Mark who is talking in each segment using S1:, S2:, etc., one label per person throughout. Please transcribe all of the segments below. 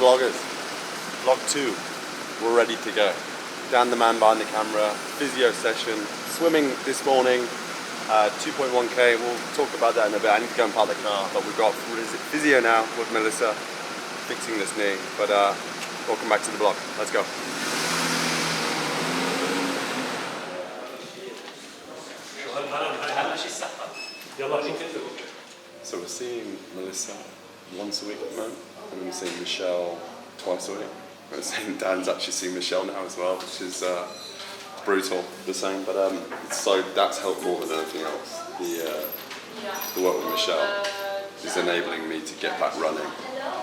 S1: vloggers. Vlog 2. We're ready to go. Dan the man behind the camera, physio session, swimming this morning, 2.1k. We'll talk about that in a bit. I need to go and park the car, but we've got physio now with Melissa fixing this knee. But welcome back to the vlog. Let's go. So we're seeing Melissa once a week at the moment, and we're seeing Michelle twice a week. We're seeing Dan's actually seeing Michelle now as well, which is brutal, the same. But so that's helped more than anything else. The work with Michelle is enabling me to get back running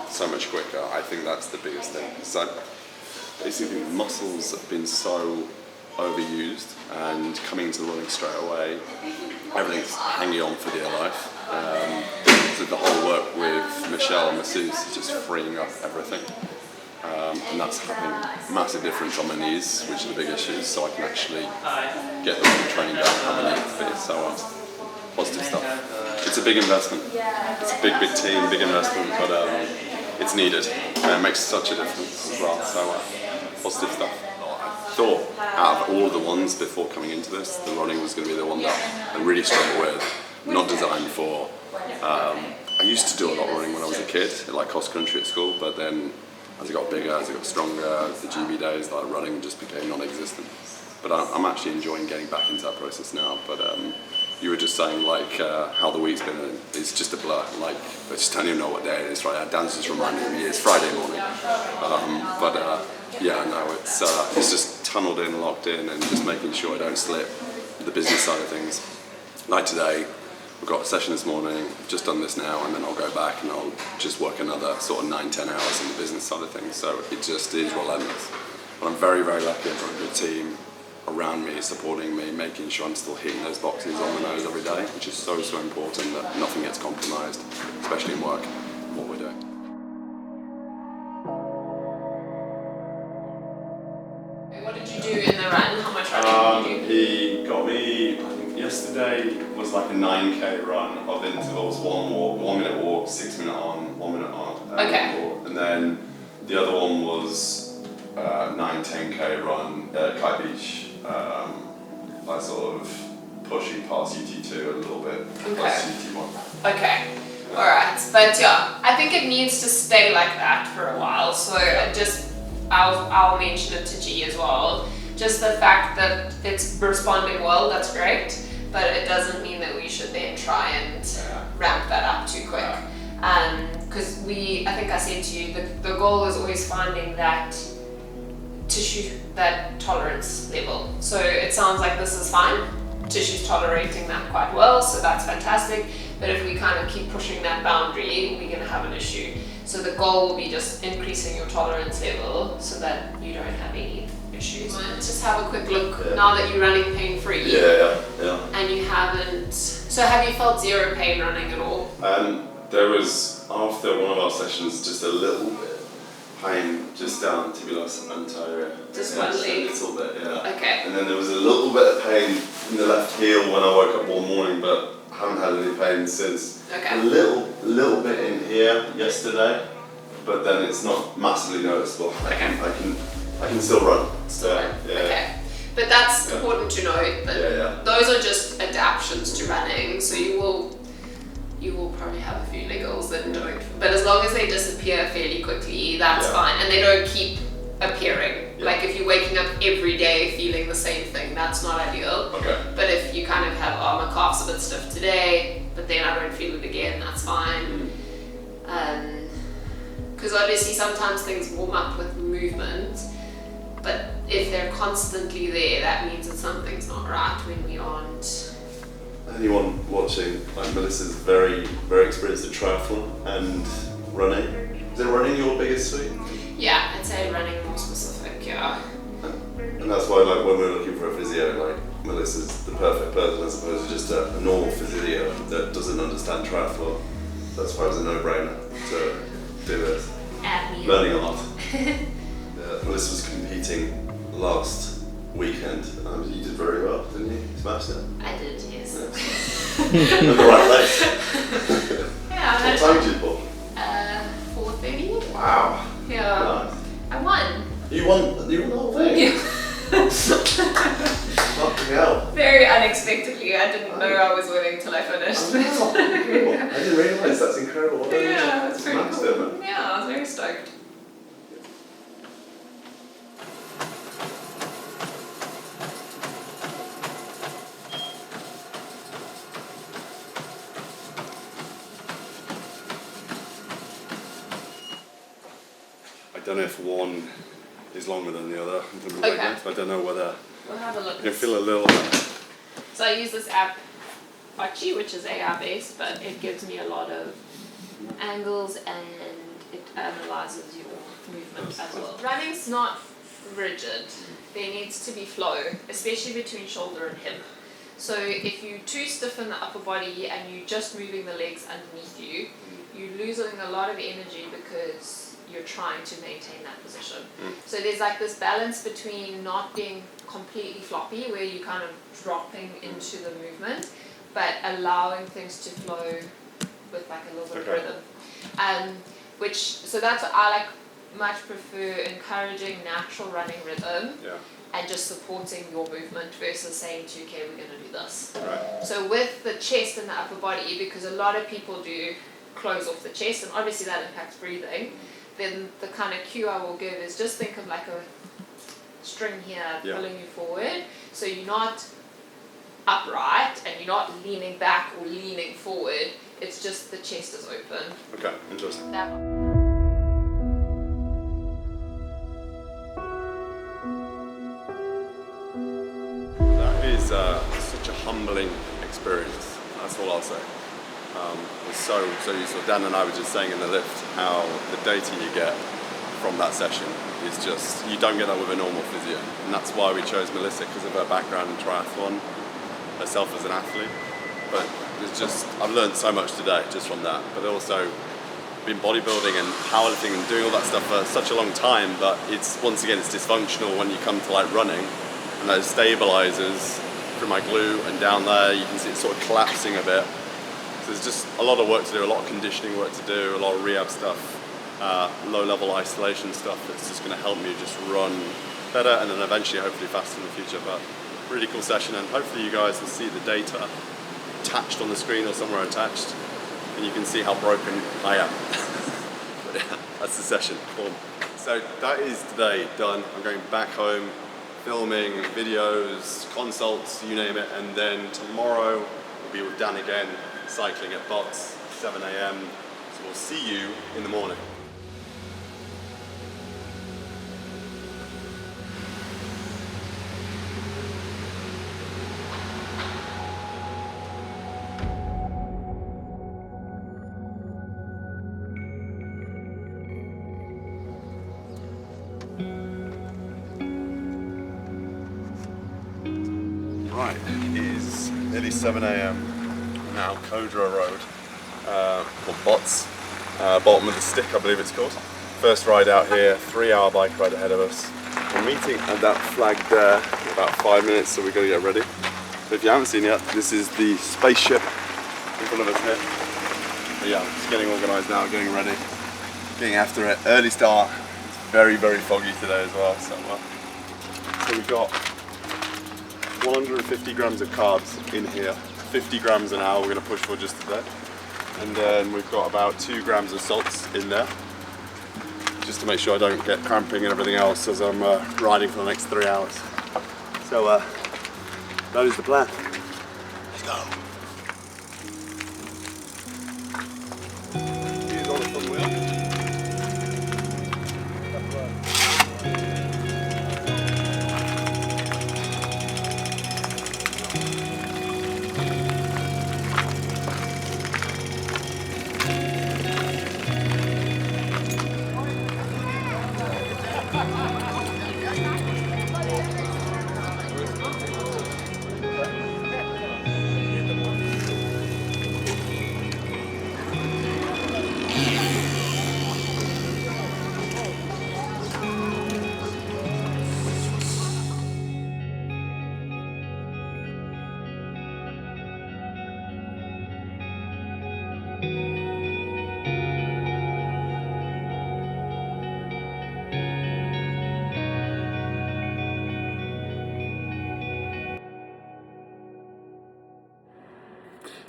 S1: so much quicker. I think that's the biggest thing. So basically, muscles have been so overused, and coming into the running straight away, everything's hanging on for dear life. So the whole work with Michelle and masseuse is just freeing up everything. And that's having a massive difference on my knees, which are the big issues, so I can actually get them trained down how I need it to be. So positive stuff. It's a big investment. It's a big team, big investment, but it's needed. And it makes such a difference as well. So positive stuff. I thought out of all of the ones before coming into this, the running was going to be the one that I really struggled with. Not designed for. I used to do a lot of running when I was a kid, like cross country at school, but then as I got bigger, as I got stronger, the GB days, like running just became non-existent. But I'm actually enjoying getting back into that process now. But you were just saying like how the week's been, and it's just a blur. Like I just don't even know what day it is right now. Dan's just reminding me it's Friday morning. Yeah, no, it's just tunneled in, locked in, and just making sure I don't slip the business side of things. Like today, we've got a session this morning, just done this now, and then I'll go back and I'll just work another sort of 9-10 hours in the business side of things. So it just is relentless. But I'm very, very lucky. I've got a good team around me, supporting me, making sure I'm still hitting those boxes on the nose every day, which is so, so important that nothing gets compromised, especially in work, what we're doing.
S2: What did you do in the run? How much running did you do?
S1: He got me, I think yesterday was like a 9k run of intervals, 1 minute walk, 6 minute on, 1 minute on.
S2: Okay.
S1: And then the other one was 9-10k run at Kite Beach, like sort of pushing past UT2 a little bit, plus UT1.
S2: Okay. Alright, but yeah, I think it needs to stay like that for a while, so I'll mention it to G as well. Just the fact that it's responding well, that's great, but it doesn't mean that we should then try and ramp that up too quick. Because I think I said to you, the goal is always finding that tissue, that tolerance level. So it sounds like this is fine. Tissue's tolerating that quite well, so that's fantastic. But if we kind of keep pushing that boundary, we're going to have an issue. So the goal will be just increasing your tolerance level so that you don't have any issues. And just have a quick look now that you're running pain-free.
S1: Yeah.
S2: And you haven't. So have you felt zero pain running at all?
S1: There was, after one of our sessions, just a little bit pain just down tibialis and anterior.
S2: Just one leg?
S1: A little bit, yeah.
S2: Okay.
S1: And then there was a little bit of pain in the left heel when I woke up one morning, but haven't had any pain since.
S2: Okay.
S1: A little bit in here yesterday, but then it's not massively noticeable. I can still run.
S2: Yeah. Okay. But that's important to note that those are just adaptations to running, so you will probably have a few niggles that don't, but as long as they disappear fairly quickly, that's fine, and they don't keep appearing. Like if you're waking up every day feeling the same thing, that's not ideal.
S1: Okay.
S2: But if you kind of have, my calf's a bit stiff today, but then I don't feel it again, that's fine. Because obviously sometimes things warm up with movement, but if they're constantly there, that means that something's not right when we aren't.
S1: Anyone watching, like Melissa's very, very experienced at triathlon and running. Is it running your biggest feat?
S2: Yeah, I'd say running more specific, yeah.
S1: And that's why, like, when we're looking for a physio, like, Melissa's the perfect person as opposed to just a normal physio that doesn't understand triathlon. That's why it was a no-brainer to do this. Learning a lot. Melissa was competing last weekend. You did very well, didn't you? Smashed it.
S2: I did, yes.
S1: In the right place.
S2: Yeah.
S1: What time did you book?
S2: 4:30.
S1: Wow.
S2: Yeah.
S1: You won the whole thing?
S2: Yeah.
S1: Fucking hell.
S2: Very unexpectedly, I didn't know I was winning till I finished.
S1: Oh, wow. Incredible. I didn't realise that's incredible.
S2: Yeah, it's very
S1: Nice,
S2: cool.
S1: man.
S2: Yeah, I was very stoked.
S1: I don't know if one is longer than the other.
S2: Okay.
S1: I don't know whether
S2: We'll have a look.
S1: you can feel a little.
S2: So I use this app, Archie, which is AI based, but it gives me a lot of angles and it analyzes your movement as well. Running's not rigid. There needs to be flow, especially between shoulder and hip. So if you too stiffen the upper body and you're just moving the legs underneath you, you're losing a lot of energy because you're trying to maintain that position. So there's like this balance between not being completely floppy, where you're kind of dropping into the movement, but allowing things to flow with like a little bit of rhythm. So that's what I like much prefer, encouraging natural running rhythm.
S1: Yeah.
S2: And just supporting your movement versus saying to you, okay, we're going to do this.
S1: Right.
S2: So with the chest and the upper body, because a lot of people do close off the chest, and obviously that impacts breathing, then the kind of cue I will give is just think of like a string here pulling you forward. So you're not upright and you're not leaning back or leaning forward. It's just the chest is open.
S1: Okay, interesting. That is such a humbling experience. That's all I'll say. It's so useful. Dan and I were just saying in the lift how the data you get from that session is just, you don't get that with a normal physio. And that's why we chose Melissa, because of her background in triathlon, herself as an athlete. But it's just, I've learned so much today just from that. But also been bodybuilding and powerlifting and doing all that stuff for such a long time, but it's, once again, it's dysfunctional when you come to like running, and those stabilizers through my glute and down there, you can see it sort of collapsing a bit. So there's just a lot of work to do, a lot of conditioning work to do, a lot of rehab stuff, low-level isolation stuff that's just going to help me just run better and then eventually hopefully faster in the future. But really cool session, and hopefully you guys will see the data attached on the screen or somewhere attached, and you can see how broken I am. But yeah, that's the session. Cool. So that is today done. I'm going back home, filming videos, consults, you name it, and then tomorrow we'll be with Dan again, cycling at Bots, 7 a.m. So we'll see you in the morning. Right, it is nearly 7 a.m. now, Kodra Road, called Bots, bottom of the stick I believe it's called. First ride out here, 3-hour bike ride ahead of us. We're meeting at that flag there in about 5 minutes, so we're going to get ready. But if you haven't seen yet, this is the spaceship in front of us here. But yeah, just getting organised now, getting ready, getting after it. Early start, it's very, very foggy today as well, so we've got 150 grams of carbs in here, 50 grams an hour we're going to push for just today, and then we've got about 2 grams of salts in there, just to make sure I don't get cramping and everything else as I'm riding for the next 3 hours. So that is the plan. Let's go. Here's all the fun wheel.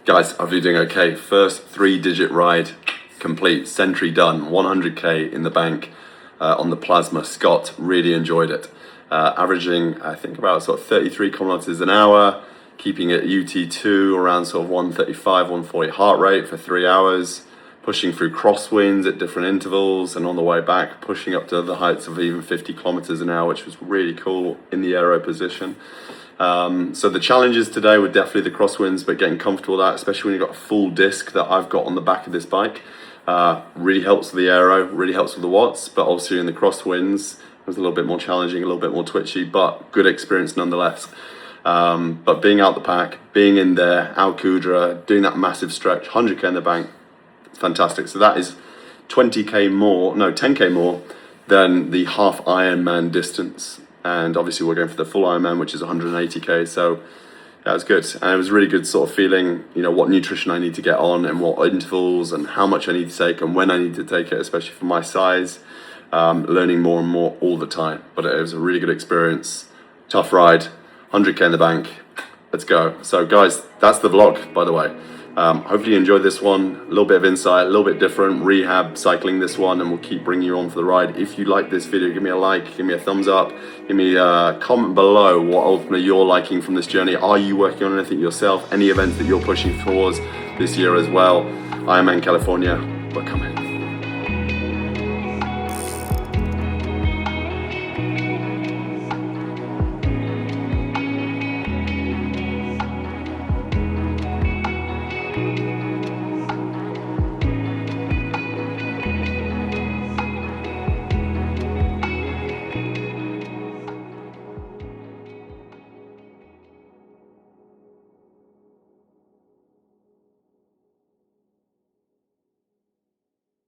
S1: Guys, hopefully you're doing okay. First 3-digit ride complete, century done, 100k in the bank on the plasma. Scott really enjoyed it. Averaging, I think, about sort of 33 kilometers an hour, keeping it UT2 around sort of 135, 140 heart rate for 3 hours, pushing through crosswinds at different intervals, and on the way back, pushing up to the heights of even 50 kilometers an hour, which was really cool in the aero position. So the challenges today were definitely the crosswinds, but getting comfortable with that, especially when you've got a full disc that I've got on the back of this bike, really helps with the aero, really helps with the watts, but also in the crosswinds, it was a little bit more challenging, a little bit more twitchy, but good experience nonetheless. But being out the pack, being in there, Al Qudra, doing that massive stretch, 100k in the bank, fantastic. So that is 10k more than the half Ironman distance. And obviously we're going for the full Ironman, which is 180k. So that was good. And it was really good sort of feeling, you know, what nutrition I need to get on and what intervals and how much I need to take and when I need to take it, especially for my size. Learning more and more all the time. But it was a really good experience. Tough ride, 100k in the bank. Let's go. So guys, that's the vlog, by the way. Hopefully you enjoyed this one. A little bit of insight, a little bit different. Rehab cycling this one, and we'll keep bringing you on for the ride. If you like this video, give me a like, give me a thumbs up, give me a comment below what ultimately you're liking from this journey. Are you working on anything yourself? Any events that you're pushing towards this year as well? Ironman California,